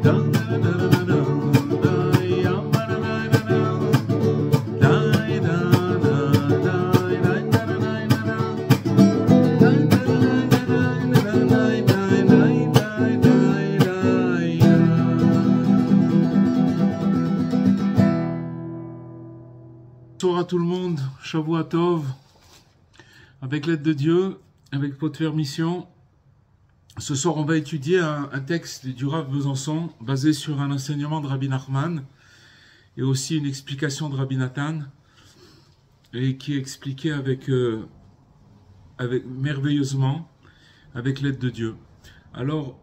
Bonsoir à tout le monde, Shavua Tov, avec l'aide de Dieu, avec votre permission. Ce soir, on va étudier un texte du Rav Besançon basé sur un enseignement de Rabbi Nachman et aussi une explication de Rabbi Nathan et qui est expliqué merveilleusement avec l'aide de Dieu. Alors,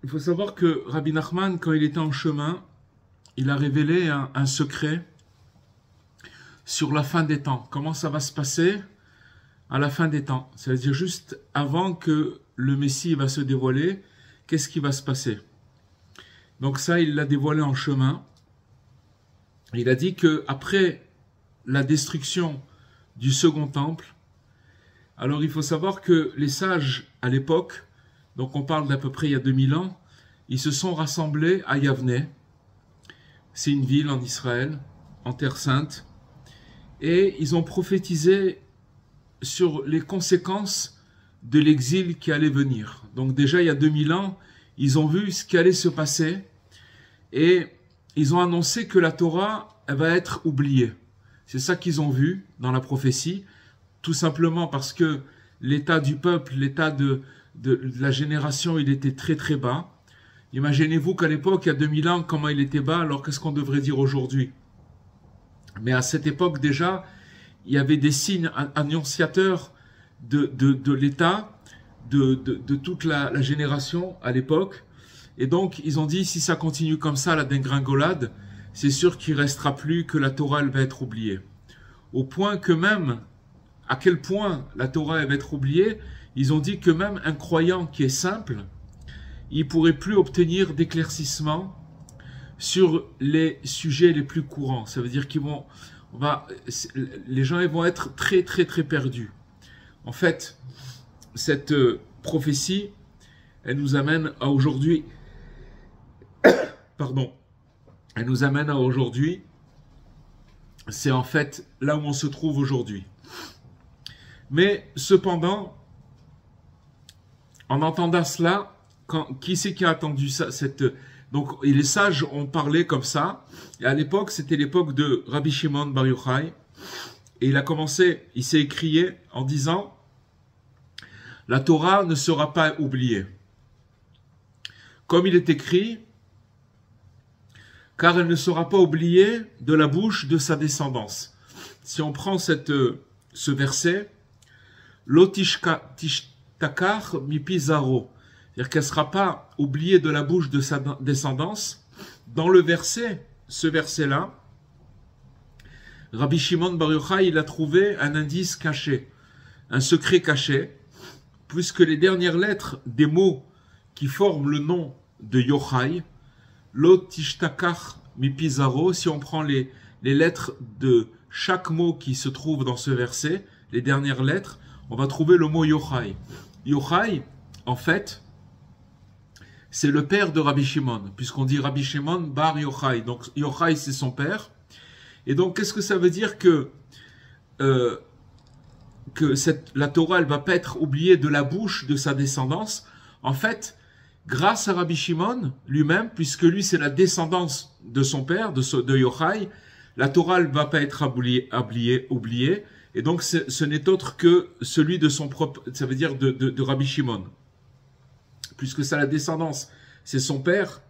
il faut savoir que Rabbi Nachman, quand il était en chemin, il a révélé un secret sur la fin des temps. Comment ça va se passer à la fin des temps? C'est-à-dire juste avant que le Messie va se dévoiler, qu'est-ce qui va se passer? Donc ça, il l'a dévoilé en chemin. Il a dit que après la destruction du second temple, alors il faut savoir que les sages à l'époque, donc on parle d'à peu près il y a 2000 ans, ils se sont rassemblés à Yavne. C'est une ville en Israël, en Terre Sainte. Et ils ont prophétisé sur les conséquences de l'exil qui allait venir. Donc déjà, il y a 2000 ans, ils ont vu ce qui allait se passer et ils ont annoncé que la Torah, elle va être oubliée. C'est ça qu'ils ont vu dans la prophétie, tout simplement parce que l'état du peuple, l'état de la génération, il était très très bas. Imaginez-vous qu'à l'époque, il y a 2000 ans, comment il était bas, alors qu'est-ce qu'on devrait dire aujourd'hui? Mais à cette époque déjà, il y avait des signes annonciateurs de l'état, de toute la génération à l'époque. Et donc, ils ont dit, si ça continue comme ça, la dégringolade, c'est sûr qu'il ne restera plus que la Torah, elle va être oubliée. Au point que même, à quel point la Torah, elle va être oubliée, ils ont dit que même un croyant qui est simple, il ne pourrait plus obtenir d'éclaircissement sur les sujets les plus courants. Ça veut dire qu'ils vont, les gens ils vont être très très très perdus. En fait, cette prophétie, elle nous amène à aujourd'hui. Pardon. Elle nous amène à aujourd'hui. C'est en fait là où on se trouve aujourd'hui. Mais cependant, en entendant cela, qui c'est qui a attendu ça, donc, et les sages ont parlé comme ça. Et à l'époque, c'était l'époque de Rabbi Shimon Bar Yochai. Et il s'est écrié en disant, la Torah ne sera pas oubliée. Comme il est écrit, car elle ne sera pas oubliée de la bouche de sa descendance. Si on prend ce verset, Lo tishtakar mipi zaro. C'est-à-dire qu'elle ne sera pas oubliée de la bouche de sa descendance. Dans le verset, ce verset-là, Rabbi Shimon Bar Yochai, il a trouvé un indice caché, un secret caché, puisque les dernières lettres des mots qui forment le nom de Yochai, Lo tishtakar mipi zaro, si on prend les lettres de chaque mot qui se trouve dans ce verset, les dernières lettres, on va trouver le mot Yochai. Yochai, en fait, c'est le père de Rabbi Shimon, puisqu'on dit Rabbi Shimon Bar Yochai. Donc Yochai, c'est son père. Et donc, qu'est-ce que ça veut dire que la Torah, elle ne va pas être oubliée de la bouche de sa descendance? En fait, grâce à Rabbi Shimon lui-même, puisque lui, c'est la descendance de son père, de Yochai, la Torah ne va pas être oubliée. Et donc, ce n'est autre que celui de son propre, ça veut dire de Rabbi Shimon. Puisque c'est la descendance, c'est son père,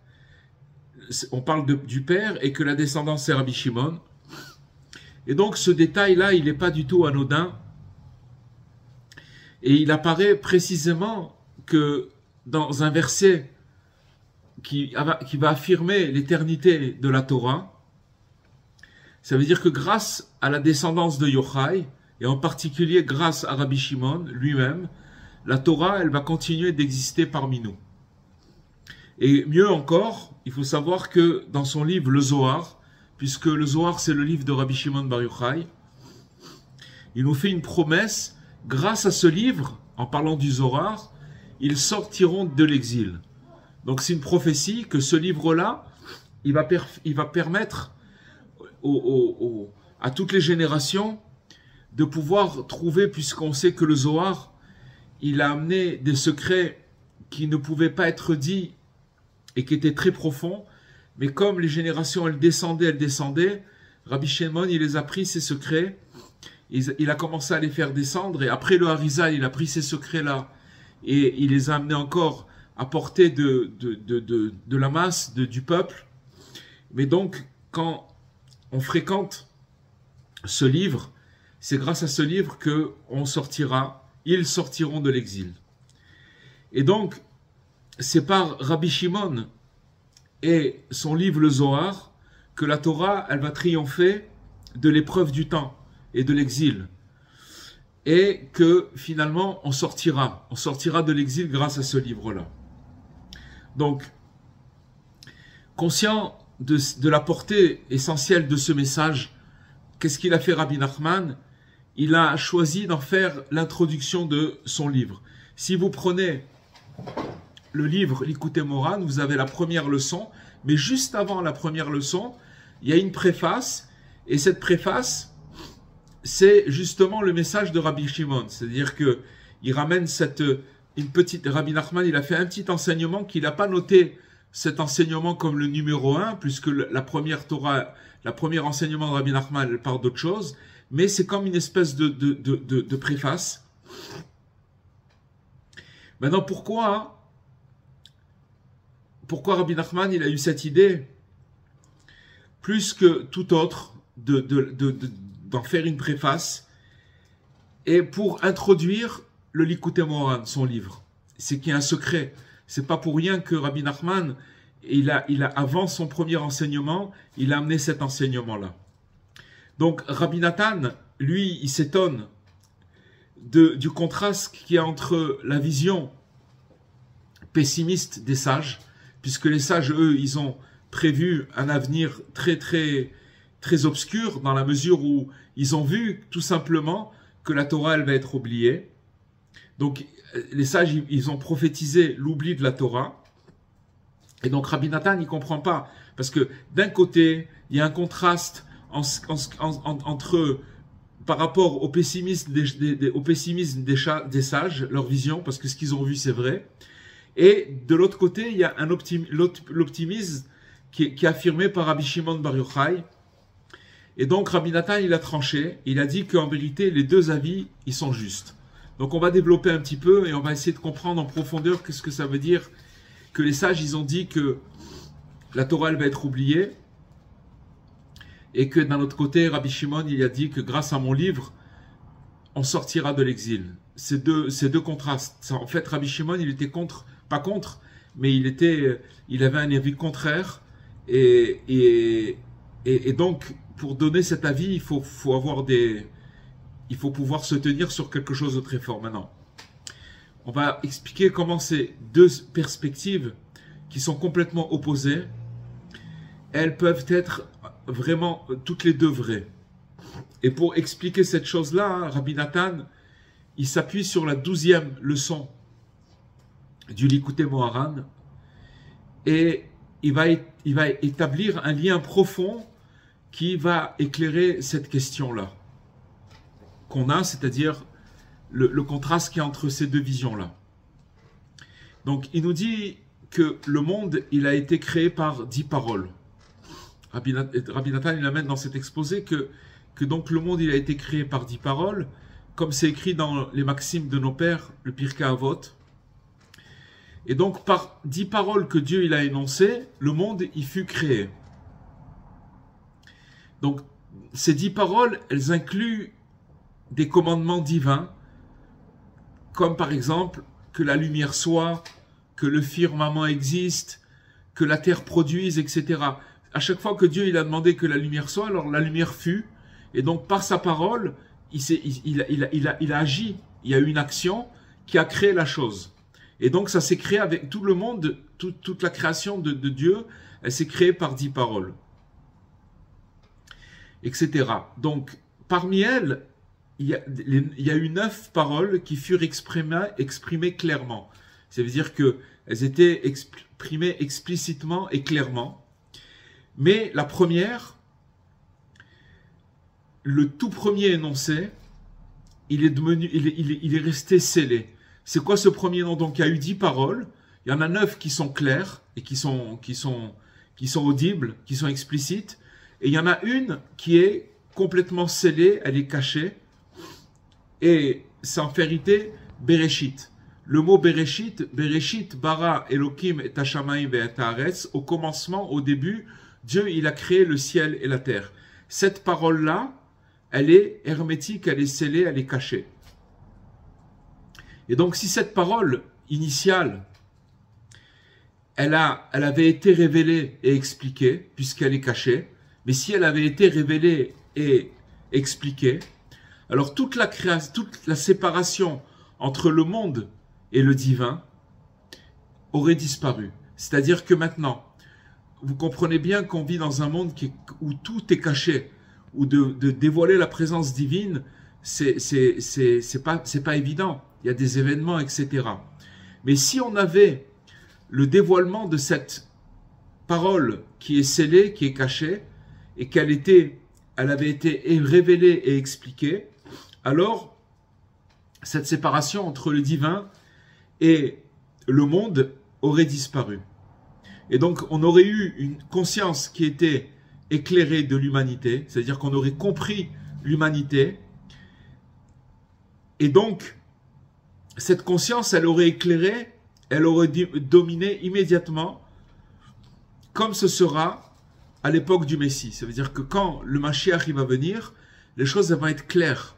on parle du père, et que la descendance c'est Rabbi Shimon. Et donc ce détail-là, il n'est pas du tout anodin. Et il apparaît précisément que dans un verset qui va affirmer l'éternité de la Torah, ça veut dire que grâce à la descendance de Yochai, et en particulier grâce à Rabbi Shimon lui-même, la Torah, elle va continuer d'exister parmi nous. Et mieux encore, il faut savoir que dans son livre, le Zohar, puisque le Zohar, c'est le livre de Rabbi Shimon Bar Yochai, il nous fait une promesse, grâce à ce livre, en parlant du Zohar, ils sortiront de l'exil. Donc c'est une prophétie que ce livre-là, il va permettre à toutes les générations de pouvoir trouver, puisqu'on sait que le Zohar, il a amené des secrets qui ne pouvaient pas être dits et qui étaient très profonds, mais comme les générations, elles descendaient, Rabbi Shimon, il les a pris, ces secrets, il a commencé à les faire descendre, et après le Harizal, il a pris ces secrets-là, et il les a amenés encore à portée de la masse, du peuple. Mais donc, quand on fréquente ce livre, c'est grâce à ce livre ils sortiront de l'exil. Et donc, c'est par Rabbi Shimon et son livre le Zohar que la Torah, elle va triompher de l'épreuve du temps et de l'exil. Et que finalement, on sortira de l'exil grâce à ce livre-là. Donc, conscient de la portée essentielle de ce message, qu'est-ce qu'il a fait Rabbi Nachman? Il a choisi d'en faire l'introduction de son livre. Si vous prenez le livre Likutei Moharan, vous avez la première leçon, mais juste avant la première leçon, il y a une préface, et cette préface, c'est justement le message de Rabbi Shimon. C'est-à-dire qu'il ramène Rabbi Nachman, il a fait un petit enseignement qu'il n'a pas noté cet enseignement comme le numéro 1, puisque la première Torah, la première enseignement de Rabbi Nachman, elle parle d'autre chose, mais c'est comme une espèce de préface. Maintenant, pourquoi Rabbi Nachman, il a eu cette idée, plus que tout autre, d'en faire une préface, et pour introduire le Likutei Moharan, son livre. C'est qu'il y a un secret. C'est pas pour rien que Rabbi Nachman, avant son premier enseignement, il a amené cet enseignement-là. Donc Rabbi Nathan, lui, il s'étonne du contraste qu'il y a entre la vision pessimiste des sages, puisque les sages, eux, ils ont prévu un avenir très, très, très obscur, dans la mesure où ils ont vu, tout simplement, que la Torah, elle va être oubliée. Donc, les sages, ils ont prophétisé l'oubli de la Torah. Et donc, Rabbi Nathan, il ne comprend pas. Parce que, d'un côté, il y a un contraste entre, par rapport au pessimisme des sages, leur vision, parce que ce qu'ils ont vu, c'est vrai. Et de l'autre côté, il y a l'optimisme qui est affirmé par Rabbi Shimon Bar Yochai. Et donc, Rabbi Nathan, il a tranché. Il a dit qu'en vérité, les deux avis, ils sont justes. Donc, on va développer un petit peu et on va essayer de comprendre en profondeur qu'est-ce que ça veut dire que les sages, ils ont dit que la Torah, elle va être oubliée. Et que d'un autre côté, Rabbi Shimon, il a dit que grâce à mon livre, on sortira de l'exil. Ces deux contrastes. En fait, Rabbi Shimon, il était pas contre, mais il avait un avis contraire. Et donc, pour donner cet avis, il faut pouvoir se tenir sur quelque chose de très fort. Maintenant, on va expliquer comment ces deux perspectives qui sont complètement opposées, elles peuvent être vraiment toutes les deux vraies. Et pour expliquer cette chose-là, Rabbi Nathan, il s'appuie sur la 12e leçon du Likutei Moharan et il va établir un lien profond qui va éclairer cette question-là qu'on a, c'est-à-dire le contraste qu'il y a entre ces deux visions-là. Donc, il nous dit que le monde, il a été créé par 10 paroles. Rabbi Nathan, il amène dans cet exposé que donc le monde, il a été créé par 10 paroles, comme c'est écrit dans les maximes de nos pères, le Pirkei Avot. Et donc, par 10 paroles que Dieu il a énoncées, le monde, il fut créé. Donc, ces 10 paroles, elles incluent des commandements divins, comme par exemple que la lumière soit, que le firmament existe, que la terre produise, etc. À chaque fois que Dieu il a demandé que la lumière soit, alors la lumière fut, et donc par sa parole, il a agi, il y a eu une action qui a créé la chose. Et donc ça s'est créé avec tout le monde, toute la création de Dieu, elle s'est créée par 10 paroles, etc. Donc parmi elles, il y a eu 9 paroles qui furent exprimées clairement. Ça veut dire qu'elles étaient exprimées explicitement et clairement. Mais la première, le tout premier énoncé, il est resté scellé. C'est quoi ce premier nom? Donc il y a eu 10 paroles, il y en a 9 qui sont claires et qui sont audibles, qui sont explicites, et il y en a une qui est complètement scellée, elle est cachée, et c'est en vérité Bereshit. Le mot Bereshit, Bereshit bara Elohim et Hashamayim et Haaretz, au commencement, au début, Dieu il a créé le ciel et la terre. Cette parole-là, elle est hermétique, elle est scellée, elle est cachée. Et donc si cette parole initiale, elle avait été révélée et expliquée, puisqu'elle est cachée, mais si elle avait été révélée et expliquée, alors toute la séparation entre le monde et le divin aurait disparu. C'est-à-dire que maintenant, vous comprenez bien qu'on vit dans un monde où tout est caché, où de dévoiler la présence divine, c'est pas évident. Il y a des événements, etc. Mais si on avait le dévoilement de cette parole qui est scellée, qui est cachée, et elle avait été révélée et expliquée, alors cette séparation entre le divin et le monde aurait disparu. Et donc on aurait eu une conscience qui était éclairée de l'humanité, c'est-à-dire qu'on aurait compris l'humanité, et donc cette conscience, elle aurait éclairé, elle aurait dominé immédiatement, comme ce sera à l'époque du Messie. Ça veut dire que quand le Mashiach va venir, les choses vont être claires.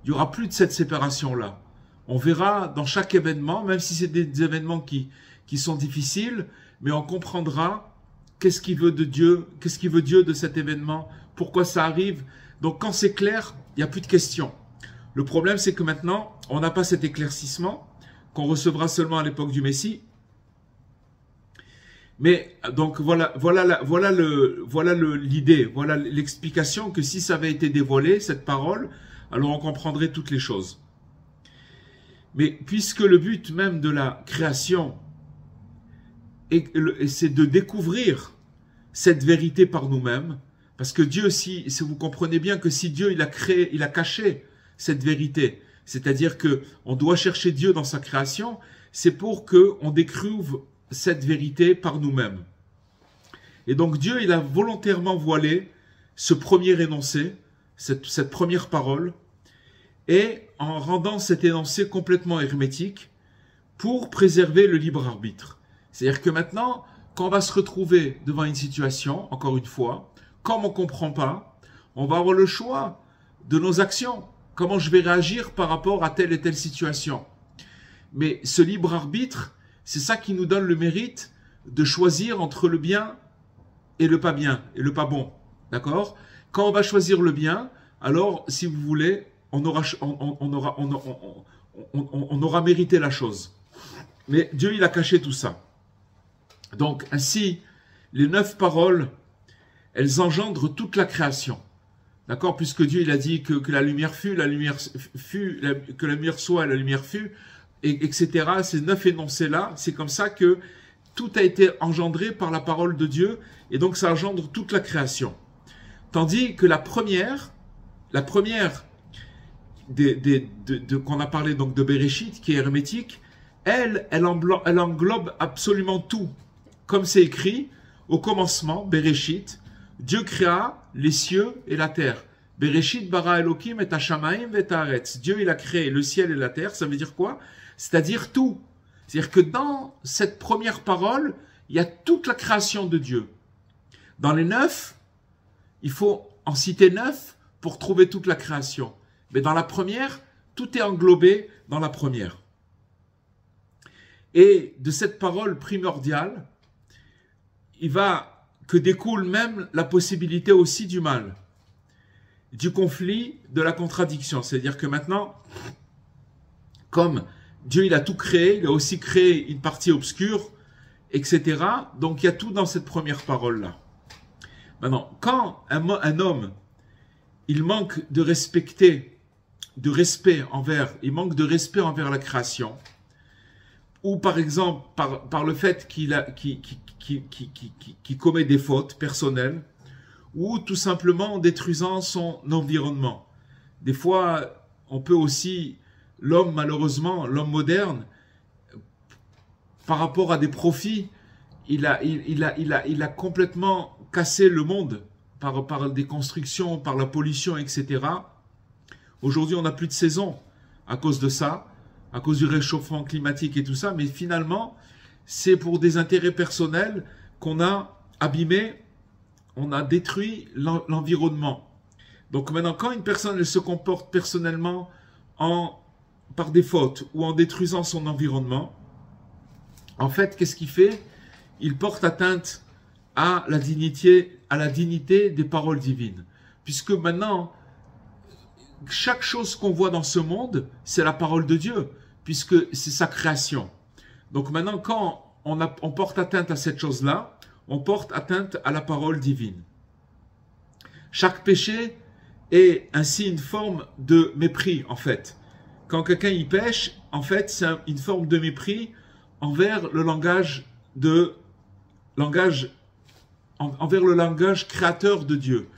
Il n'y aura plus de cette séparation-là. On verra dans chaque événement, même si c'est des événements qui sont difficiles, mais on comprendra qu'est-ce qu'il veut de Dieu, qu'est-ce qu'il veut Dieu de cet événement, pourquoi ça arrive. Donc quand c'est clair, il n'y a plus de questions. Le problème, c'est que maintenant, on n'a pas cet éclaircissement qu'on recevra seulement à l'époque du Messie. Mais donc voilà l'idée, voilà l'explication que si ça avait été dévoilé, cette parole, alors on comprendrait toutes les choses. Mais puisque le but même de la création, c'est de découvrir cette vérité par nous-mêmes, parce que Dieu, si vous comprenez bien que si Dieu il a créé, il a caché cette vérité, c'est-à-dire que on doit chercher Dieu dans sa création, c'est pour que on découvre cette vérité par nous-mêmes. Et donc Dieu, il a volontairement voilé ce premier énoncé, cette première parole, et en rendant cet énoncé complètement hermétique pour préserver le libre arbitre. C'est-à-dire que maintenant, quand on va se retrouver devant une situation, encore une fois, comme on ne comprend pas, on va avoir le choix de nos actions. Comment je vais réagir par rapport à telle et telle situation. Mais ce libre arbitre, c'est ça qui nous donne le mérite de choisir entre le bien et le pas bien, et le pas bon. D'accord? Quand on va choisir le bien, alors, si vous voulez, on aura mérité la chose. Mais Dieu, il a caché tout ça. Donc, ainsi, les 9 paroles, elles engendrent toute la création. D'accord? Puisque Dieu, il a dit que la lumière fut, que la lumière soit, la lumière fut, etc. Ces 9 énoncés-là, c'est comme ça que tout a été engendré par la parole de Dieu, et donc ça engendre toute la création. Tandis que la première qu'on a parlé donc de Bereshit, qui est hermétique, elle englobe absolument tout. Comme c'est écrit, au commencement, Bereshit, Dieu créa les cieux et la terre. Bereshit bara Elohim et Hashamayim et Haaretz. Dieu, il a créé le ciel et la terre. Ça veut dire quoi? C'est-à-dire tout. C'est-à-dire que dans cette première parole, il y a toute la création de Dieu. Dans les 9, il faut en citer 9 pour trouver toute la création. Mais dans la première, tout est englobé dans la première. Et de cette parole primordiale, que découle même la possibilité aussi du mal, du conflit, de la contradiction. C'est-à-dire que maintenant, comme Dieu il a tout créé, il a aussi créé une partie obscure, etc. Donc il y a tout dans cette première parole-là. Maintenant, quand un homme, il manque de respect envers la création, ou par exemple par le fait qu'il commet des fautes personnelles, ou tout simplement en détruisant son environnement. Des fois, on peut aussi, l'homme malheureusement, l'homme moderne, par rapport à des profits, il a complètement cassé le monde par des constructions, par la pollution, etc. Aujourd'hui, on n'a plus de saison à cause de ça, à cause du réchauffement climatique et tout ça, mais finalement, c'est pour des intérêts personnels qu'on a abîmé, on a détruit l'environnement. Donc maintenant, quand une personne elle se comporte personnellement par des fautes ou en détruisant son environnement, en fait, qu'est-ce qu'il fait? Il porte atteinte à la dignité des paroles divines. Puisque maintenant, chaque chose qu'on voit dans ce monde, c'est la parole de Dieu, puisque c'est sa création. Donc maintenant, quand on porte atteinte à cette chose-là, on porte atteinte à la parole divine. Chaque péché est ainsi une forme de mépris, en fait. Quand quelqu'un y pêche, en fait, c'est une forme de mépris envers le langage envers le langage créateur de Dieu.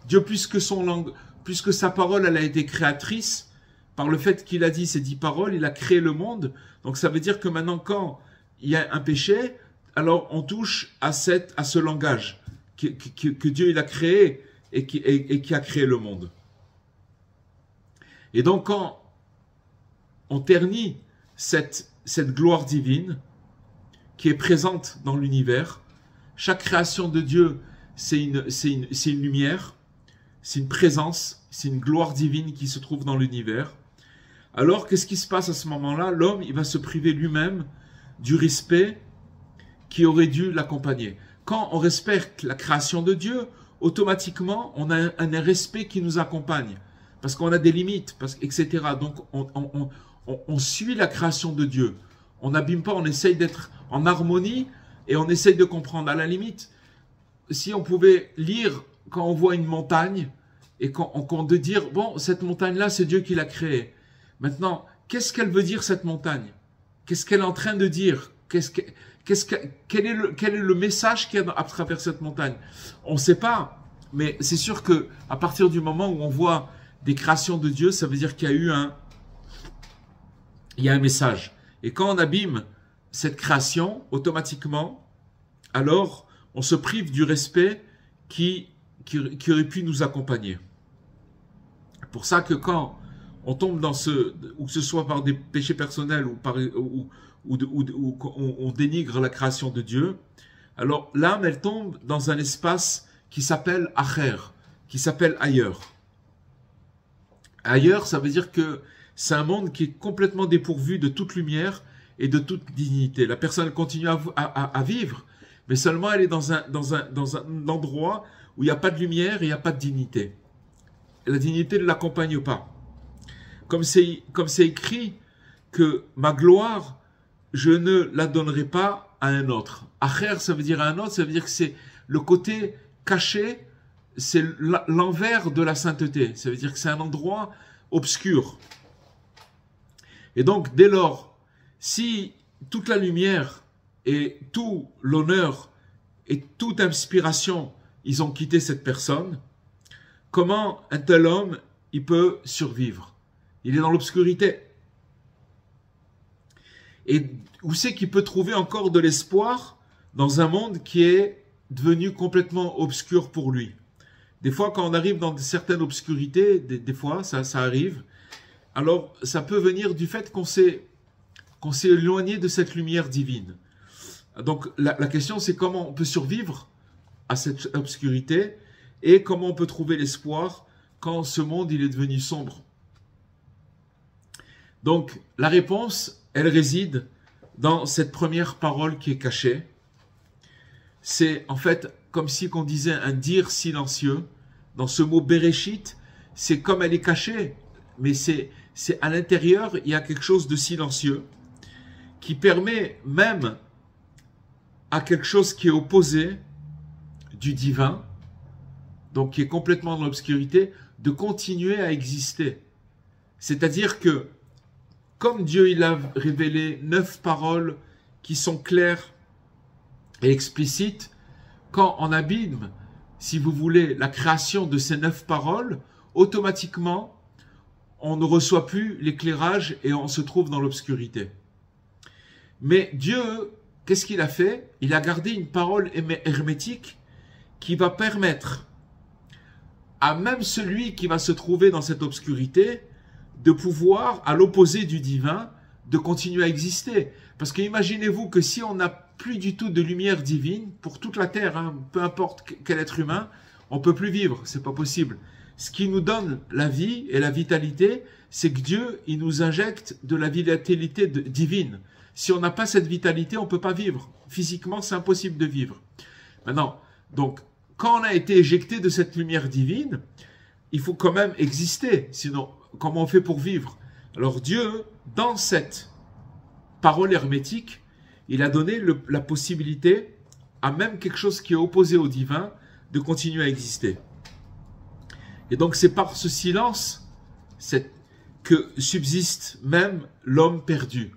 Dieu, puisque sa parole elle a été créatrice, par le fait qu'il a dit ces 10 paroles, il a créé le monde. Donc ça veut dire que maintenant, quand il y a un péché, alors on touche à ce langage que Dieu il a créé et qui a créé le monde. Et donc quand on ternit cette gloire divine qui est présente dans l'univers, chaque création de Dieu, c'est une lumière, c'est une présence, c'est une gloire divine qui se trouve dans l'univers. Alors, qu'est-ce qui se passe à ce moment-là? L'homme, il va se priver lui-même du respect qui aurait dû l'accompagner. Quand on respecte la création de Dieu, automatiquement, on a un respect qui nous accompagne. Parce qu'on a des limites, etc. Donc, on suit la création de Dieu. On n'abîme pas, on essaye d'être en harmonie et on essaye de comprendre. À la limite, si on pouvait lire quand on voit une montagne et qu'on de dire, bon, cette montagne-là, c'est Dieu qui l'a créée. Maintenant, qu'est-ce qu'elle veut dire, cette montagne? Qu'est-ce qu'elle est en train de dire? Quel est le message qu'il y a à travers cette montagne? On ne sait pas, mais c'est sûr que à partir du moment où on voit des créations de Dieu, ça veut dire qu'il y a eu un message. Et quand on abîme cette création, automatiquement, alors on se prive du respect qui aurait pu nous accompagner. C'est pour ça que quand on tombe dans ou que ce soit par des péchés personnels ou on dénigre la création de Dieu, alors l'âme, elle tombe dans un espace qui s'appelle acher, qui s'appelle ailleurs. Ailleurs, ça veut dire que c'est un monde qui est complètement dépourvu de toute lumière et de toute dignité. La personne continue à vivre, mais seulement elle est dans un endroit où il n'y a pas de lumière et il n'y a pas de dignité. Et la dignité ne l'accompagne pas. Comme c'est écrit que ma gloire, je ne la donnerai pas à un autre. Acher, ça veut dire à un autre, ça veut dire que c'est le côté caché, c'est l'envers de la sainteté. Ça veut dire que c'est un endroit obscur. Et donc, dès lors, si toute la lumière et tout l'honneur et toute inspiration, ils ont quitté cette personne, comment un tel homme, il peut survivre? Il est dans l'obscurité. Et où c'est qu'il peut trouver encore de l'espoir dans un monde qui est devenu complètement obscur pour lui? Des fois, quand on arrive dans certaines obscurités, des fois, ça arrive, alors ça peut venir du fait qu'on s'est éloigné de cette lumière divine. Donc la question, c'est comment on peut survivre à cette obscurité et comment on peut trouver l'espoir quand ce monde il est devenu sombre. Donc la réponse, elle réside dans cette première parole qui est cachée. C'est en fait comme si on disait un dire silencieux. Dans ce mot Bereshit, c'est comme elle est cachée, mais c'est à l'intérieur, il y a quelque chose de silencieux qui permet même à quelque chose qui est opposé du divin, donc qui est complètement dans l'obscurité, de continuer à exister. C'est-à-dire que comme Dieu il a révélé 9 paroles qui sont claires et explicites, quand on abîme, si vous voulez, la création de ces 9 paroles, automatiquement, on ne reçoit plus l'éclairage et on se trouve dans l'obscurité. Mais Dieu, qu'est-ce qu'il a fait? Il a gardé une parole hermétique qui va permettre à même celui qui va se trouver dans cette obscurité de pouvoir, à l'opposé du divin, de continuer à exister. Parce que imaginez-vous que si on n'a plus du tout de lumière divine, pour toute la terre, hein, peu importe quel être humain, on ne peut plus vivre, c'est pas possible. Ce qui nous donne la vie et la vitalité, c'est que Dieu, il nous injecte de la vitalité divine. Si on n'a pas cette vitalité, on ne peut pas vivre. Physiquement, c'est impossible de vivre. Maintenant, donc, quand on a été éjecté de cette lumière divine, il faut quand même exister. Sinon, comment on fait pour vivre? Alors Dieu, dans cette parole hermétique, il a donné la possibilité à même quelque chose qui est opposé au divin de continuer à exister. Et donc c'est par ce silence que subsiste même l'homme perdu.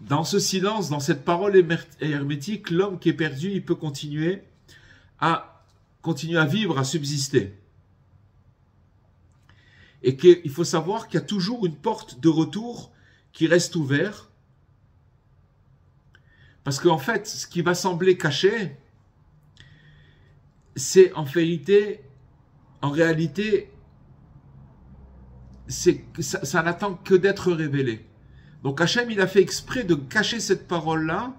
Dans ce silence, dans cette parole hermétique, l'homme qui est perdu, il peut continuer à vivre, à subsister. Et qu'il faut savoir qu'il y a toujours une porte de retour qui reste ouverte. Parce qu'en fait, ce qui va sembler caché, c'est en réalité, ça n'attend que d'être révélé. Donc Hachem, il a fait exprès de cacher cette parole-là,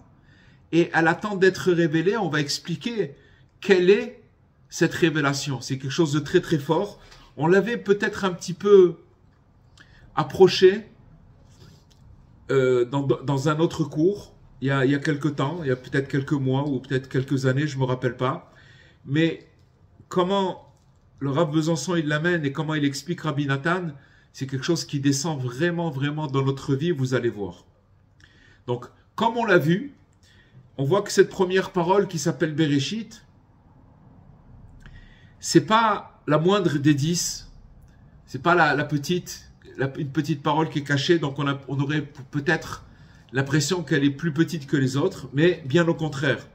et elle attend d'être révélée. On va expliquer quelle est cette révélation. C'est quelque chose de très très fort. On l'avait peut-être un petit peu approché dans un autre cours, il y a quelques temps, il y a peut-être quelques mois ou peut-être quelques années, je ne me rappelle pas. Mais comment le Rav Besançon il l'amène et comment il explique Rabbi Nathan, c'est quelque chose qui descend vraiment, vraiment dans notre vie, vous allez voir. Donc, comme on l'a vu, on voit que cette première parole qui s'appelle Bereshit, c'est pas la moindre des 10, c'est pas une petite parole qui est cachée, donc on aurait peut-être l'impression qu'elle est plus petite que les autres, mais bien au contraire.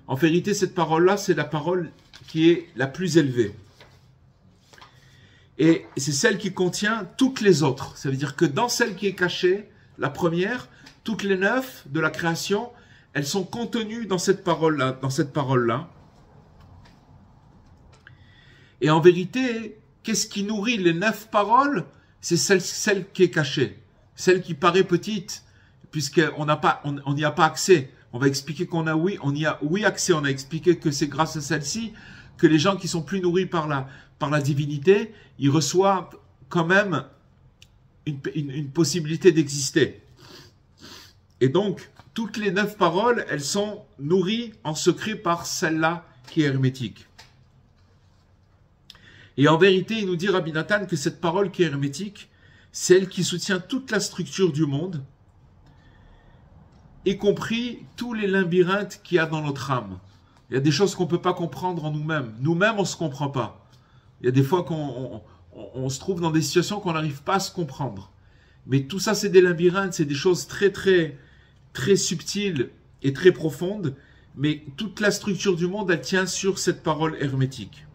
En vérité, cette parole-là, c'est la parole qui est la plus élevée. Et c'est celle qui contient toutes les autres. Ça veut dire que dans celle qui est cachée, la première, toutes les 9 de la création, elles sont contenues dans cette parole-là, Et en vérité, qu'est-ce qui nourrit les 9 paroles? C'est celle qui est cachée. Celle qui paraît petite, puisqu'on n'y a pas accès. On va expliquer on y a accès. On a expliqué que c'est grâce à celle-ci que les gens qui sont plus nourris par la divinité, ils reçoivent quand même une possibilité d'exister. Et donc, toutes les 9 paroles, elles sont nourries en secret par celle-là qui est hermétique. Et en vérité, il nous dit Rabbi Nathan que cette parole qui est hermétique, c'est elle qui soutient toute la structure du monde, y compris tous les labyrinthes qu'il y a dans notre âme. Il y a des choses qu'on ne peut pas comprendre en nous-mêmes. Nous-mêmes, on ne se comprend pas. Il y a des fois qu'on se trouve dans des situations qu'on n'arrive pas à se comprendre. Mais tout ça, c'est des labyrinthes, c'est des choses très, très, très subtiles et très profondes. Mais toute la structure du monde, elle tient sur cette parole hermétique.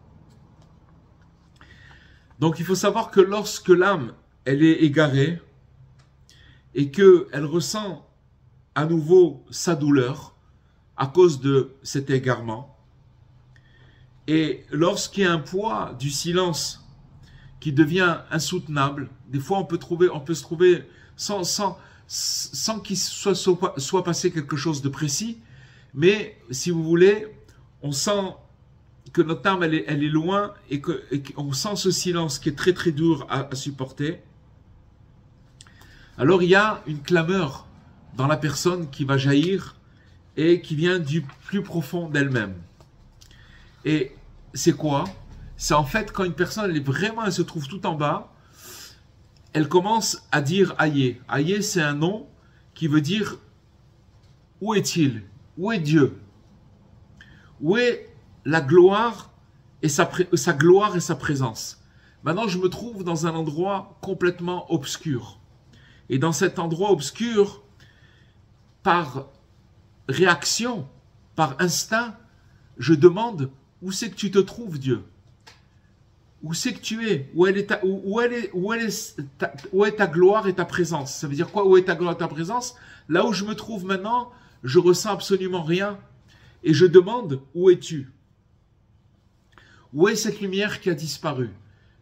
Donc, il faut savoir que lorsque l'âme, elle est égarée et qu'elle ressent à nouveau sa douleur à cause de cet égarement, et lorsqu'il y a un poids du silence qui devient insoutenable, des fois on peut se trouver sans qu'il soit passé quelque chose de précis, mais si vous voulez, on sent que notre âme elle est loin et qu'on sent ce silence qui est très très dur à supporter. Alors il y a une clameur dans la personne qui va jaillir et qui vient du plus profond d'elle-même. Et c'est quoi? C'est en fait quand une personne elle se trouve tout en bas, elle commence à dire Aïe. Aïe, c'est un nom qui veut dire où est-il? Où est Dieu? Où est la gloire et sa gloire et sa présence? Maintenant, je me trouve dans un endroit complètement obscur. Et dans cet endroit obscur, par réaction, par instinct, je demande où c'est que tu te trouves, Dieu? Où c'est que tu es? Où est ta gloire et ta présence? Ça veut dire quoi? Où est ta gloire et ta présence? Là où je me trouve maintenant, je ressens absolument rien. Et je demande, où es-tu? Où est cette lumière qui a disparu?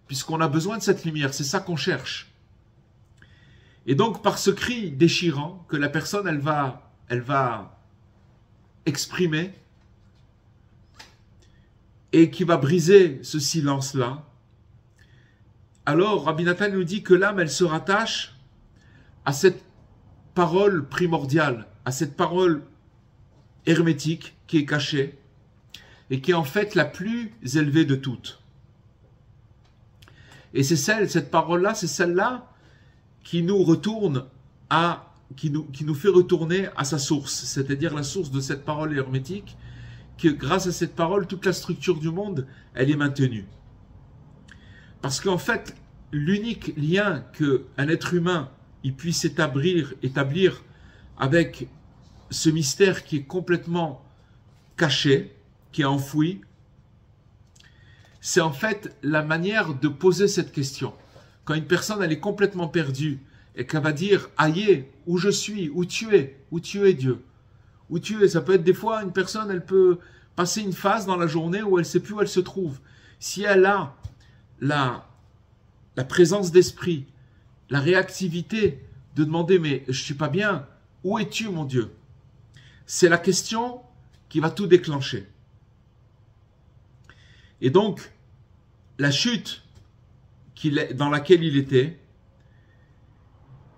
Puisqu'on a besoin de cette lumière, c'est ça qu'on cherche. Et donc, par ce cri déchirant que la personne, elle va exprimer, et qui va briser ce silence-là, alors Rabbi Nathan nous dit que l'âme, elle se rattache à cette parole primordiale, à cette parole hermétique qui est cachée et qui est en fait la plus élevée de toutes. Et c'est cette parole-là, c'est celle-là qui nous retourne qui nous fait retourner à sa source, c'est-à-dire la source de cette parole hermétique, que grâce à cette parole, toute la structure du monde, elle est maintenue. Parce qu'en fait, l'unique lien qu'un être humain il puisse établir avec ce mystère qui est complètement caché, qui est enfoui, c'est en fait la manière de poser cette question. Quand une personne elle est complètement perdue et qu'elle va dire « Aïe, où je suis, où tu es Dieu ?» Où tu es, ça peut être des fois une personne, elle peut passer une phase dans la journée où elle ne sait plus où elle se trouve. Si elle a la présence d'esprit, la réactivité de demander « mais je ne suis pas bien, où es-tu mon Dieu ?» C'est la question qui va tout déclencher. Et donc, la chute dans laquelle il était,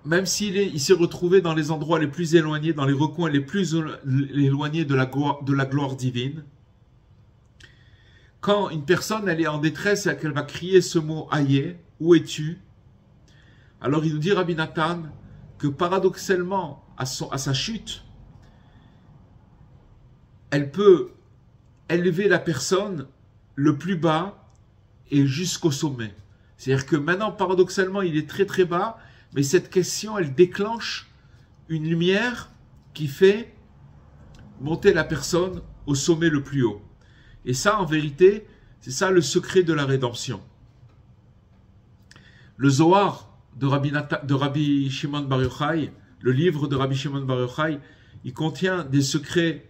même s'il s'est retrouvé dans les endroits les plus éloignés, dans les recoins les plus éloignés de la gloire divine, quand une personne elle est en détresse et qu'elle va crier ce mot « Aïe, où es-tu » alors il nous dit Rabbi Nathan que paradoxalement à sa chute, elle peut élever la personne le plus bas et jusqu'au sommet. C'est-à-dire que maintenant, paradoxalement, il est très très bas, mais cette question, elle déclenche une lumière qui fait monter la personne au sommet le plus haut. Et ça, en vérité, c'est ça le secret de la rédemption. Le Zohar de Rabbi Shimon Bar Yochai, le livre de Rabbi Shimon Bar Yochai, il contient des secrets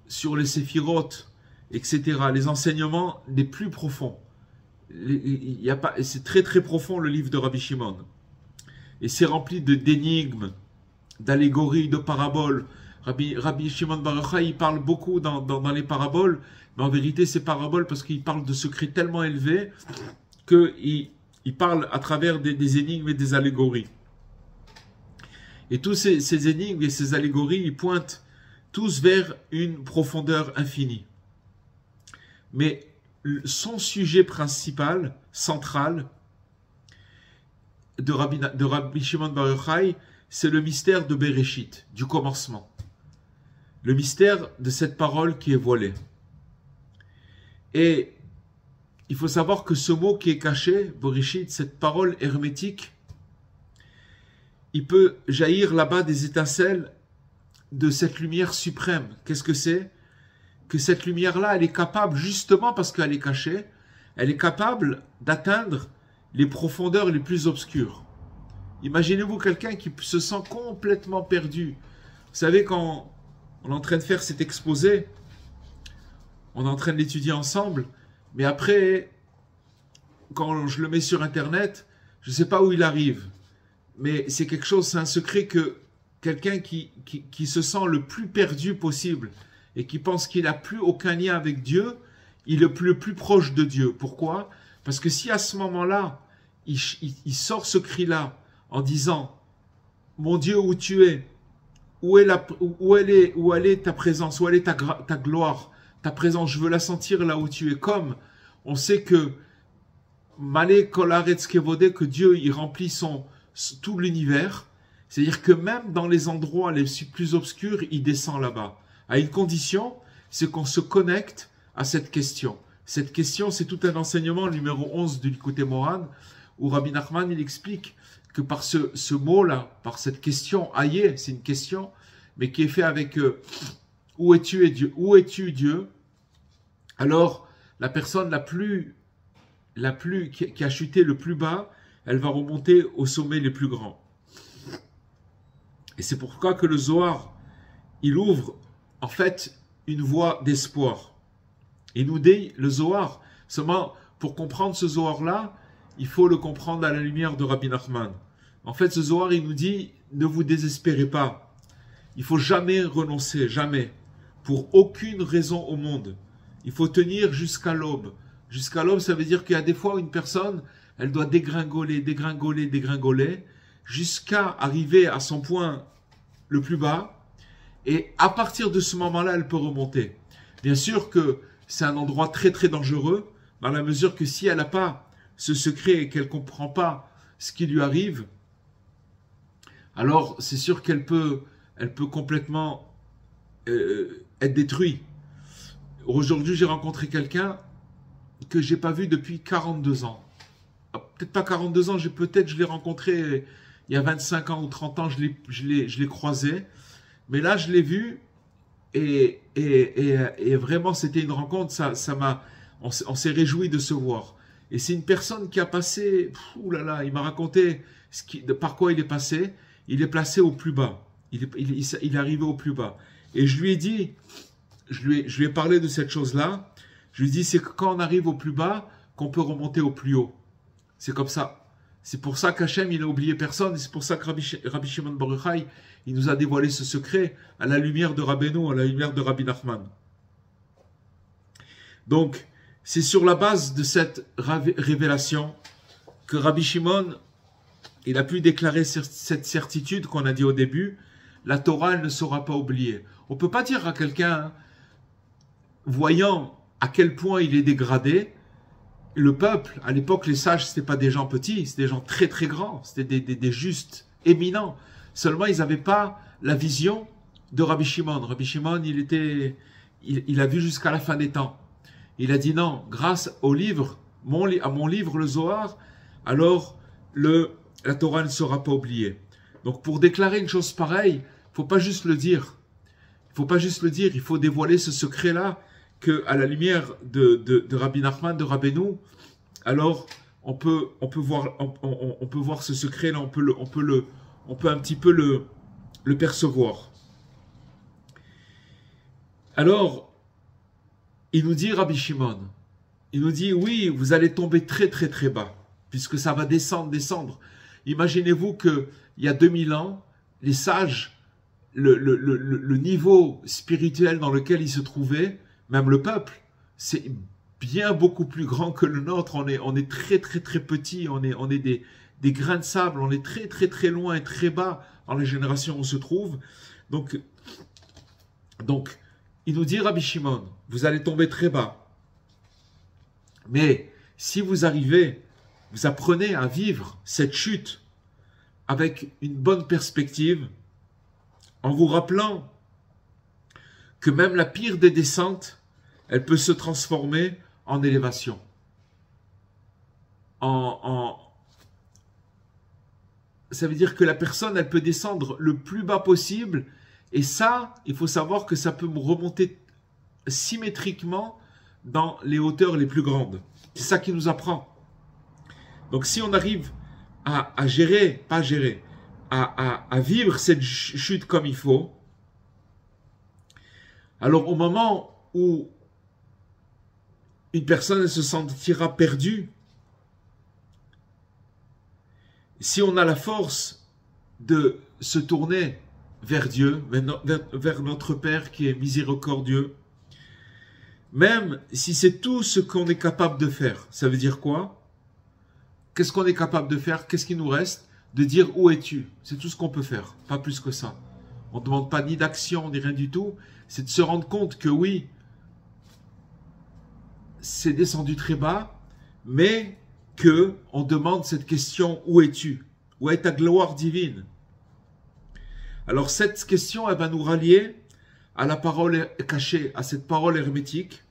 sur les séphirotes, etc. Les enseignements les plus profonds. C'est très très profond le livre de Rabbi Shimon. Et c'est rempli d'énigmes, d'allégories, de paraboles. Rabbi Shimon Bar Yochai, il parle beaucoup dans les paraboles, mais en vérité, ces paraboles, parce qu'il parle de secrets tellement élevés qu'il parle à travers des énigmes et des allégories. Et tous ces énigmes et ces allégories, ils pointent tous vers une profondeur infinie. Mais son sujet principal, central, de Rabbi Shimon Bar Yochai, c'est le mystère de Bereshit, du commencement. Le mystère de cette parole qui est voilée. Et il faut savoir que ce mot qui est caché, Bereshit, cette parole hermétique, il peut jaillir là-bas des étincelles de cette lumière suprême. Qu'est-ce que c'est? Que cette lumière-là, elle est capable, justement parce qu'elle est cachée, elle est capable d'atteindre les profondeurs les plus obscures. Imaginez-vous quelqu'un qui se sent complètement perdu. Vous savez, quand on est en train de faire cet exposé, on est en train de l'étudier ensemble, mais après, quand je le mets sur Internet, je ne sais pas où il arrive. Mais c'est quelque chose, c'est un secret que quelqu'un qui se sent le plus perdu possible et qui pense qu'il n'a plus aucun lien avec Dieu, il est le plus proche de Dieu. Pourquoi? Parce que si à ce moment-là, il sort ce cri-là en disant « Mon Dieu, où tu es? Où elle est ta présence? Où elle est ta gloire? Ta présence, je veux la sentir là où tu es. » Comme on sait que Malé Kolaretz Kevodé, que Dieu il remplit tout l'univers, c'est-à-dire que même dans les endroits les plus obscurs, il descend là-bas. À une condition, c'est qu'on se connecte à cette question. Cette question, c'est tout un enseignement, numéro 11 du Likutei Moharan, où Rabbi Nachman il explique que par ce mot-là, par cette question, Aïe, c'est une question, mais qui est fait avec où es-tu Dieu? Où es-tu Dieu? Alors, la personne qui a chuté le plus bas, elle va remonter au sommet les plus grands. Et c'est pourquoi que le Zohar, il ouvre en fait une voie d'espoir. Il nous dit, le Zohar, seulement pour comprendre ce Zohar-là, il faut le comprendre à la lumière de Rabbi Nachman. En fait, ce Zohar, il nous dit, ne vous désespérez pas. Il faut jamais renoncer, jamais. Pour aucune raison au monde. Il faut tenir jusqu'à l'aube. Jusqu'à l'aube, ça veut dire qu'il y a des fois où une personne, elle doit dégringoler, dégringoler, dégringoler, jusqu'à arriver à son point le plus bas. Et à partir de ce moment-là, elle peut remonter. Bien sûr que c'est un endroit très très dangereux, dans la mesure que si elle n'a pas ce secret et qu'elle ne comprend pas ce qui lui arrive, alors c'est sûr qu'elle peut complètement être détruite. Aujourd'hui, j'ai rencontré quelqu'un que je n'ai pas vu depuis 42 ans. Peut-être pas 42 ans, peut-être je l'ai rencontré il y a 25 ans ou 30 ans, je l'ai croisé. Mais là, je l'ai vu et vraiment, c'était une rencontre. On s'est réjoui de se voir. Et c'est une personne qui a passé, oulala, il m'a raconté par quoi il est passé. Il est placé au plus bas. Il est arrivé au plus bas. Et je lui ai dit, je lui ai parlé de cette chose-là. Je lui ai dit, c'est que quand on arrive au plus bas, qu'on peut remonter au plus haut. C'est comme ça. C'est pour ça qu'Hachem, il n'a oublié personne. Et c'est pour ça que Rabbi Shimon Bar Yochai, il nous a dévoilé ce secret à la lumière de Rabbeinu, à la lumière de Rabbi Nachman. Donc, c'est sur la base de cette révélation que Rabbi Shimon, il a pu déclarer cette certitude qu'on a dit au début, la Torah, elle ne sera pas oubliée. On ne peut pas dire à quelqu'un, voyant à quel point il est dégradé, le peuple, à l'époque, les sages, ce n'étaient pas des gens petits, c'était des gens très très grands, c'était des justes, éminents. Seulement, ils n'avaient pas la vision de Rabbi Shimon. Rabbi Shimon, il a vu jusqu'à la fin des temps. Il a dit non, grâce au livre, à mon livre, le Zohar, alors la Torah ne sera pas oubliée. Donc, pour déclarer une chose pareille, il ne faut pas juste le dire. Il ne faut pas juste le dire, il faut dévoiler ce secret-là que, à la lumière de Rabbi Nachman, de Rabbeinu, alors on peut voir ce secret-là, on peut un petit peu le percevoir. Alors, il nous dit Rabbi Shimon, il nous dit oui, vous allez tomber très très très bas, puisque ça va descendre. Imaginez-vous qu'il y a 2000 ans, les sages, le niveau spirituel dans lequel ils se trouvaient, même le peuple, c'est bien beaucoup plus grand que le nôtre. On est très très très petit, on est des grains de sable, on est très très très loin et très bas dans les générations où on se trouve. Donc il nous dit Rabbi Shimon, vous allez tomber très bas. Mais si vous apprenez à vivre cette chute avec une bonne perspective, en vous rappelant que même la pire des descentes, elle peut se transformer en élévation. Ça veut dire que la personne, elle peut descendre le plus bas possible. Et ça, il faut savoir que ça peut remonter symétriquement dans les hauteurs les plus grandes. C'est ça qui nous apprend. Donc si on arrive à vivre cette chute comme il faut, alors au moment où une personne se sentira perdue, si on a la force de se tourner vers Dieu, vers notre Père qui est miséricordieux, même si c'est tout ce qu'on est capable de faire, ça veut dire quoi? Qu'est-ce qu'on est capable de faire? Qu'est-ce qui nous reste? De dire où es-tu? C'est tout ce qu'on peut faire, pas plus que ça. On ne demande pas ni d'action, ni rien du tout. C'est de se rendre compte que oui, c'est descendu très bas, mais que on demande cette question, où es-tu? Où est ta gloire divine? Alors cette question, elle va nous rallier à la parole cachée, à cette parole hermétique,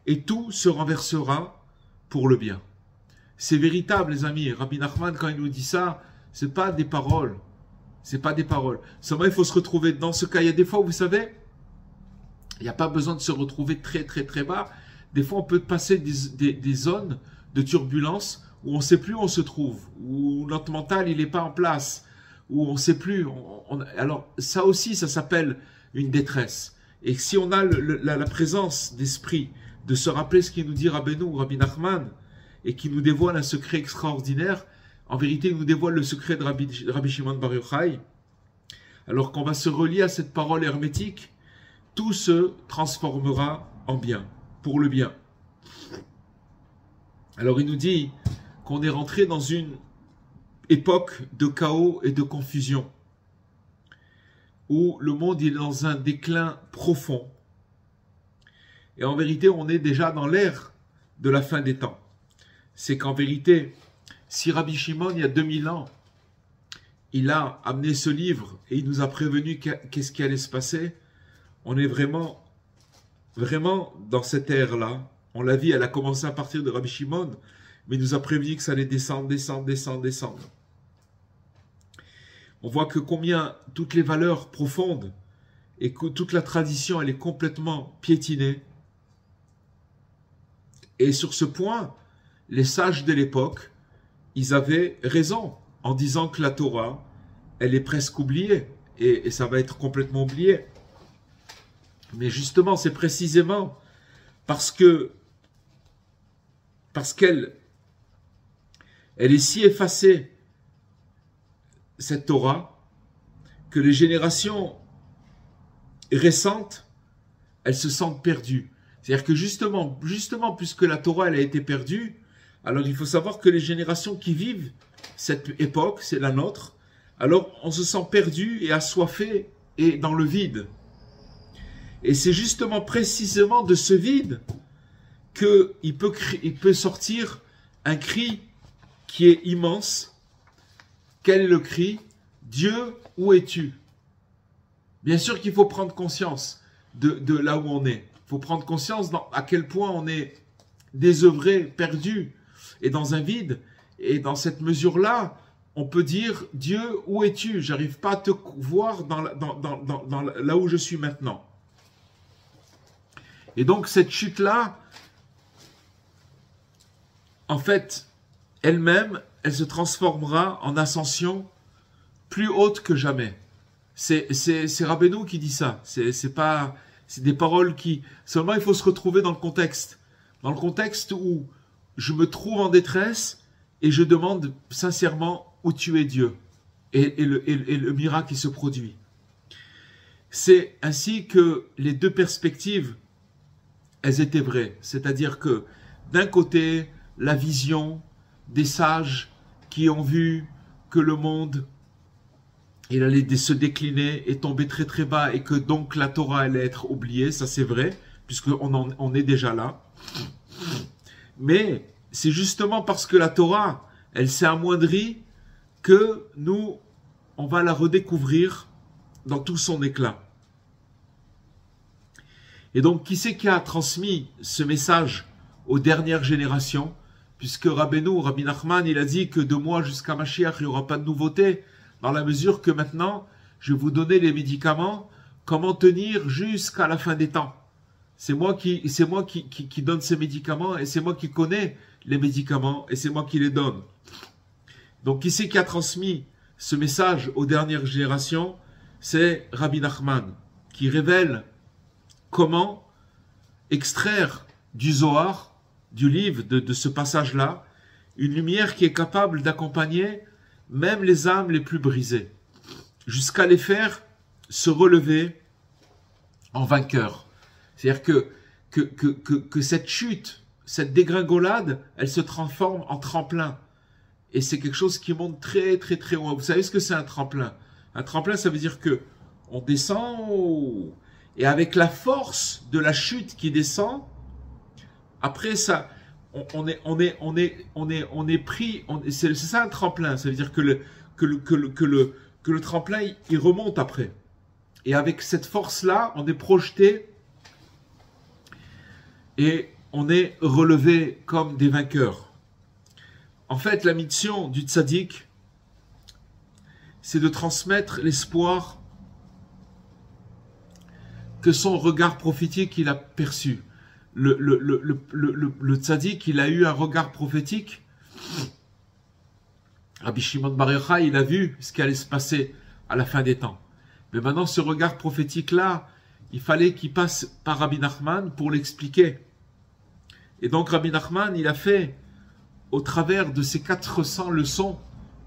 et tout se renversera pour le bien. c'est véritable, les amis. Rabbi Nachman, quand il nous dit ça, c'est pas des paroles. C'est pas des paroles. Seulement, il faut se retrouver dans ce cas. Il y a des fois, vous savez, il n'y a pas besoin de se retrouver très, très, très bas. Des fois, on peut passer des zones de turbulence où on ne sait plus où on se trouve, où notre mental, il n'est pas en place, où on ne sait plus. Alors, ça aussi, ça s'appelle une détresse. Et si on a la présence d'esprit de se rappeler ce qu'il nous dit Rabbi Nachman, et qui nous dévoile un secret extraordinaire, en vérité, il nous dévoile le secret de Rabbi Shimon Bar Yochai, alors qu'on va se relier à cette parole hermétique, tout se transformera en bien, pour le bien. Alors il nous dit qu'on est rentré dans une époque de chaos et de confusion, où le monde est dans un déclin profond. Et en vérité, on est déjà dans l'ère de la fin des temps. C'est qu'en vérité, si Rabbi Shimon, il y a 2000 ans, il a amené ce livre et il nous a prévenu qu'est-ce qui allait se passer, on est vraiment dans cette ère-là. On l'a vu, elle a commencé à partir de Rabbi Shimon, mais il nous a prévenu que ça allait descendre. On voit que combien toutes les valeurs profondes et que toute la tradition, elle est complètement piétinée. Et sur ce point, les sages de l'époque, ils avaient raison en disant que la Torah, elle est presque oubliée et ça va être complètement oublié. Mais justement, c'est précisément parce qu'elle est si effacée, cette Torah, que les générations récentes, elles se sentent perdues. C'est-à-dire que justement, puisque la Torah, elle a été perdue, alors il faut savoir que les générations qui vivent cette époque, c'est la nôtre, alors on se sent perdu et assoiffé et dans le vide. Et c'est justement précisément de ce vide qu'il peut sortir un cri qui est immense. Quel est le cri? Dieu, où es-tu? Bien sûr qu'il faut prendre conscience de là où on est. Il faut prendre conscience à quel point on est désœuvré, perdu et dans un vide. Et dans cette mesure-là, on peut dire, Dieu, où es-tu? J'arrive pas à te voir là où je suis maintenant. Et donc cette chute-là, en fait, elle-même, elle se transformera en ascension plus haute que jamais. C'est Rabbeinu qui dit ça. C'est des paroles qui... Seulement, il faut se retrouver dans le contexte. Dans le contexte où je me trouve en détresse et je demande sincèrement où tu es Dieu. Et le miracle qui se produit. C'est ainsi que les deux perspectives, elles étaient vraies. C'est-à-dire que d'un côté, la vision des sages qui ont vu que le monde, il allait se décliner et tomber très très bas et que donc la Torah allait être oubliée, ça c'est vrai, puisqu'on est déjà là. Mais c'est justement parce que la Torah, elle s'est amoindrie que nous, on va la redécouvrir dans tout son éclat. Et donc, qui c'est qui a transmis ce message aux dernières générations? Puisque Rabbi Nachman, il a dit que de moi jusqu'à Mashiach, il n'y aura pas de nouveauté, dans la mesure que maintenant, je vais vous donner les médicaments, comment tenir jusqu'à la fin des temps. C'est moi qui donne ces médicaments, et c'est moi qui connais les médicaments, et c'est moi qui les donne. Donc, qui c'est qui a transmis ce message aux dernières générations? C'est Rabbi Nachman, qui révèle comment extraire du Zohar, du livre, de ce passage-là, une lumière qui est capable d'accompagner même les âmes les plus brisées, jusqu'à les faire se relever en vainqueurs. C'est-à-dire que cette chute, cette dégringolade, elle se transforme en tremplin. Et c'est quelque chose qui monte très très très loin. Vous savez ce que c'est un tremplin? Un tremplin, ça veut dire que on descend, et avec la force de la chute qui descend, après ça, on est pris. C'est ça un tremplin. Ça veut dire que le tremplin, il remonte après. Et avec cette force-là, on est projeté et on est relevé comme des vainqueurs. En fait, la mission du tzaddik, c'est de transmettre l'espoir que son regard prophétique il a perçu. Le tzaddik, il a eu un regard prophétique. Rabbi Shimon Bar Yochai, il a vu ce qui allait se passer à la fin des temps. Mais maintenant, ce regard prophétique-là, il fallait qu'il passe par Rabbi Nachman pour l'expliquer. Et donc, Rabbi Nachman, il a fait, au travers de ces 400 leçons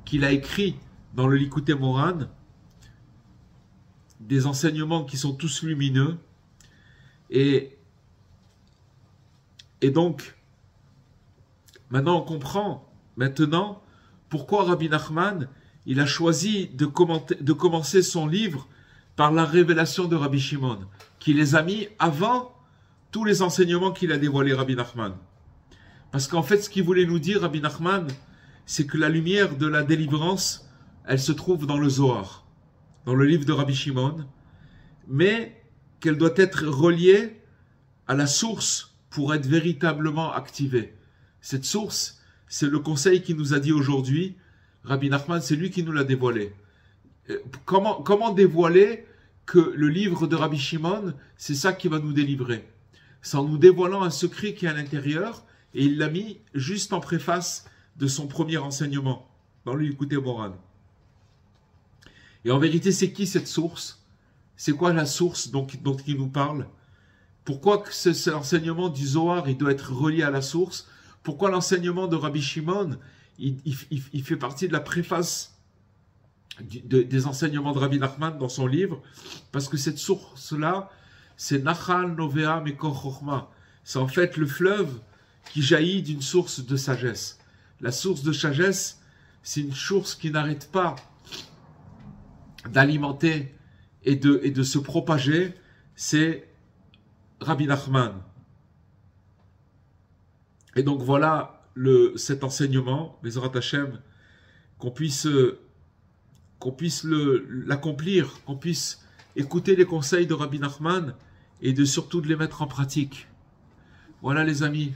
qu'il a écrites dans le Likutei Moharan, des enseignements qui sont tous lumineux. Et donc, maintenant on comprend pourquoi Rabbi Nachman il a choisi de commencer son livre par la révélation de Rabbi Shimon, qui les a mis avant tous les enseignements qu'il a dévoilés Rabbi Nachman. Parce qu'en fait, ce qu'il voulait nous dire, Rabbi Nachman, c'est que la lumière de la délivrance, elle se trouve dans le Zohar, dans le livre de Rabbi Shimon, mais qu'elle doit être reliée à la source pour être véritablement activée. Cette source, c'est le conseil qu'il nous a dit aujourd'hui. Rabbi Nachman, c'est lui qui nous l'a dévoilé. Comment dévoiler que le livre de Rabbi Shimon, c'est ça qui va nous délivrer? C'est en nous dévoilant un secret qui est à l'intérieur, et il l'a mis juste en préface de son premier enseignement, dans le Likutei Moharan. Et en vérité, c'est qui cette source? C'est quoi la source dont il nous parle? Pourquoi cet enseignement du Zohar il doit être relié à la source? Pourquoi l'enseignement de Rabbi Shimon il fait partie de la préface des enseignements de Rabbi Nachman dans son livre? Parce que cette source-là, c'est Nachal Novea Mekor Chochma. C'est en fait le fleuve qui jaillit d'une source de sagesse. La source de sagesse, c'est une source qui n'arrête pas d'alimenter et de se propager, c'est Rabbi Nachman. Et donc voilà cet enseignement, Bezrat Hashem, qu'on puisse l'accomplir, qu'on puisse écouter les conseils de Rabbi Nachman et surtout de les mettre en pratique. Voilà les amis.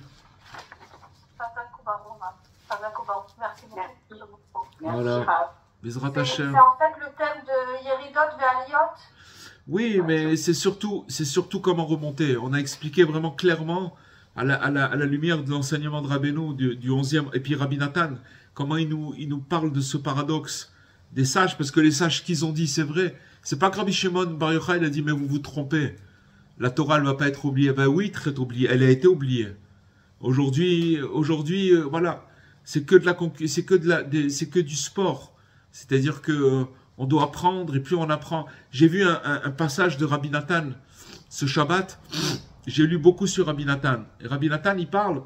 Merci beaucoup. Voilà. Bezrat Hashem. C'est en fait le thème de Yeridot Ve'aliyot. Oui, mais c'est surtout comment remonter. On a expliqué vraiment clairement à la lumière de l'enseignement de Rabbeinu du 11e, et puis Rabbi Nathan, comment il nous parle de ce paradoxe des sages, parce que les sages qu'ils ont dit, c'est vrai. C'est pas que Rabbi Shimon Bar Yochai il a dit, mais vous vous trompez. La Torah, elle va pas être oubliée. Ben oui, très oubliée. Elle a été oubliée. Aujourd'hui, voilà. C'est que du sport. C'est-à-dire que on doit apprendre, et plus on apprend. J'ai vu un passage de Rabbi Nathan ce Shabbat. J'ai lu beaucoup sur Rabbi Nathan. Et Rabbi Nathan, il parle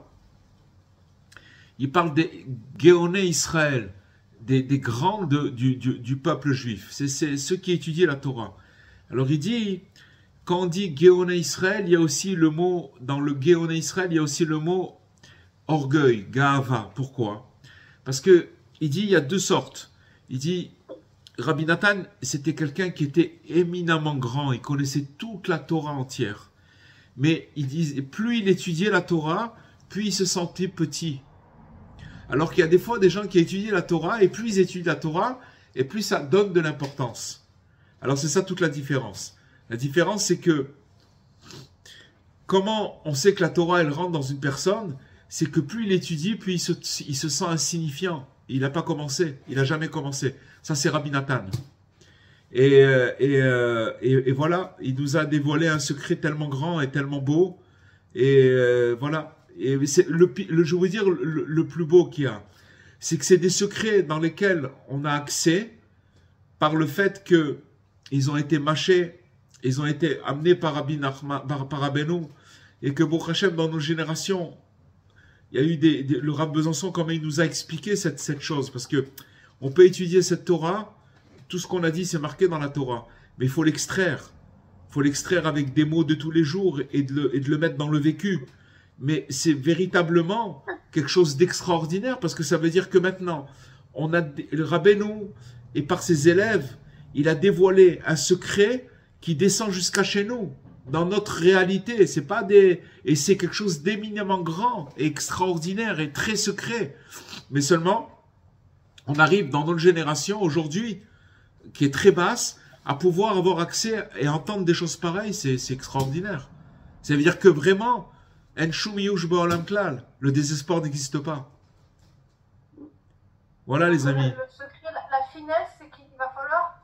des Géoné Israël, des grands du peuple juif. C'est ceux qui étudient la Torah. Alors il dit, quand on dit Géoné Israël, il y a aussi le mot, dans le Géoné Israël, il y a aussi le mot orgueil, Gaava. Pourquoi? Parce que il dit, il y a deux sortes. Il dit, Rabbi Nathan, c'était quelqu'un qui était éminemment grand, il connaissait toute la Torah entière. Mais il dit, plus il étudiait la Torah, plus il se sentait petit. Alors qu'il y a des fois des gens qui étudient la Torah, et plus ils étudient la Torah, et plus ça donne de l'importance. Alors c'est ça toute la différence. La différence, c'est que, comment on sait que la Torah, elle rentre dans une personne, c'est que plus il étudie, plus il se sent insignifiant. Il n'a pas commencé, il n'a jamais commencé. Ça, c'est Rabbi Nathan. Et voilà, il nous a dévoilé un secret tellement grand et tellement beau. Et voilà. Et c'est je veux dire, le plus beau qu'il y a, c'est que c'est des secrets dans lesquels on a accès par le fait que ils ont été mâchés, ils ont été amenés par Rabbi Nachman, par Rabbeinu, et que Baruch Hashem, dans nos générations, il y a eu le Rav Besançon, comment il nous a expliqué cette chose, parce que on peut étudier cette Torah, tout ce qu'on a dit c'est marqué dans la Torah, mais il faut l'extraire. Il faut l'extraire avec des mots de tous les jours et de le mettre dans le vécu. Mais c'est véritablement quelque chose d'extraordinaire, parce que ça veut dire que maintenant, on a le Rabbeinu, et par ses élèves, il a dévoilé un secret qui descend jusqu'à chez nous. dans notre réalité. C'est pas des, et c'est quelque chose d'éminemment grand et extraordinaire et très secret. Mais seulement, on arrive dans notre génération aujourd'hui, qui est très basse, à pouvoir avoir accès et entendre des choses pareilles. C'est extraordinaire. Ça veut dire que vraiment, En Shum Yush Ba'olam Klal, le désespoir n'existe pas. Voilà les amis. Le secret, la finesse, c'est qu'il va falloir,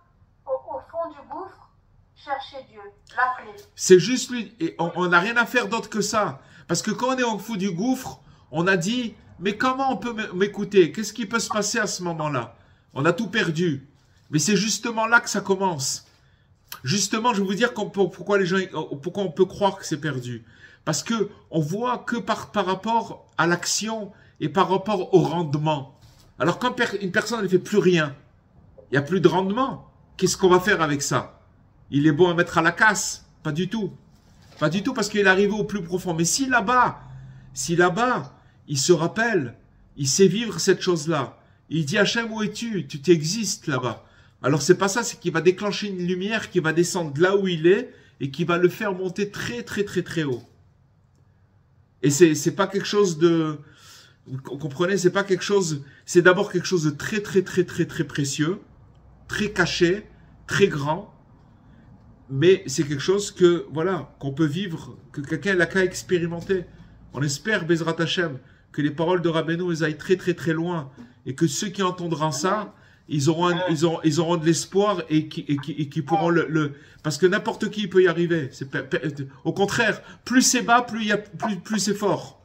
au fond du gouffre, chercher Dieu, l'appeler. C'est juste lui, et on n'a rien à faire d'autre que ça. Parce que quand on est au fond du gouffre, on a dit, mais comment on peut m'écouter? Qu'est-ce qui peut se passer à ce moment-là? On a tout perdu. Mais c'est justement là que ça commence. Justement, je vais vous dire pourquoi les gens, pourquoi on peut croire que c'est perdu. Parce que on voit que par rapport à l'action et par rapport au rendement. Alors quand une personne ne fait plus rien, il n'y a plus de rendement. Qu'est-ce qu'on va faire avec ça? Il est bon à mettre à la casse? Pas du tout. Pas du tout parce qu'il est arrivé au plus profond. Mais si là-bas, il se rappelle, il sait vivre cette chose-là. Il dit Hachem, où es-tu? Tu t'existes là-bas. Alors c'est pas ça, c'est qu'il va déclencher une lumière qui va descendre là où il est et qui va le faire monter très très très très haut. Et c'est pas quelque chose de, vous comprenez, c'est pas quelque chose, c'est d'abord quelque chose de très très très très très précieux, très caché, très grand, mais c'est quelque chose que voilà qu'on peut vivre, que quelqu'un l'a qu'à expérimenter. On espère Bezrat Hashem que les paroles de Rabbeinu elles aillent très très très loin et que ceux qui entendront ça ils auront de l'espoir et qui pourront parce que n'importe qui peut y arriver. Au contraire, plus c'est bas, plus c'est fort.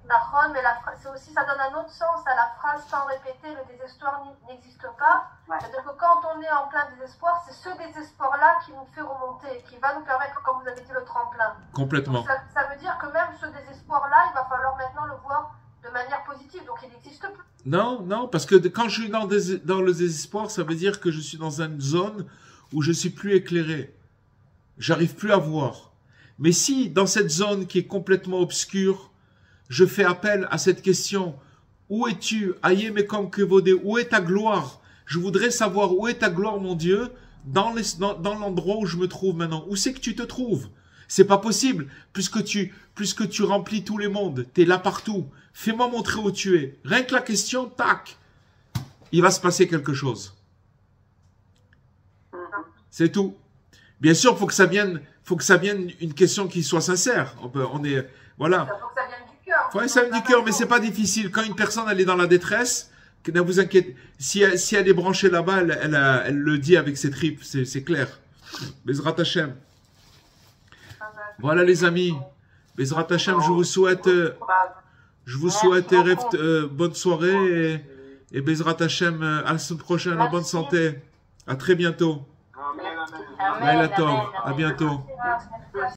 Nahon, mais c'est aussi, ça donne un autre sens à la phrase tant répétée, le désespoir n'existe pas. C'est-à-dire que quand on est en plein désespoir, c'est ce désespoir-là qui nous fait remonter, qui va nous permettre, comme vous avez dit, le tremplin. Complètement. Donc ça veut dire que même ce désespoir-là, il va falloir maintenant le voir de manière positive, donc il n'existe plus. Non, non, parce que quand je suis dans le désespoir, ça veut dire que je suis dans une zone où je suis plus éclairé. J'arrive plus à voir. Mais si, dans cette zone qui est complètement obscure, je fais appel à cette question, où es-tu, Aye Mekom Kevodé, où est ta gloire? Je voudrais savoir où est ta gloire, mon Dieu, dans l'endroit où je me trouve maintenant. Où c'est que tu te trouves? C'est pas possible, puisque tu remplis tous les mondes, tu es là partout. Fais-moi montrer où tu es. Rien que la question, tac, il va se passer quelque chose. C'est tout. Bien sûr, faut que ça vienne une question qui soit sincère. Voilà. Il faut que ça vienne du cœur. Ouais, ça vient du cœur, mais c'est pas difficile. Quand une personne elle est dans la détresse, ne vous inquiétez. Si elle est branchée là-bas, elle le dit avec ses tripes, c'est clair. Bezrat Hashem. Voilà les amis. Bezrat Hashem, je vous souhaite bonne soirée et Bezrat Hashem à la semaine prochaine en bonne santé. À très bientôt. Amen. À bientôt.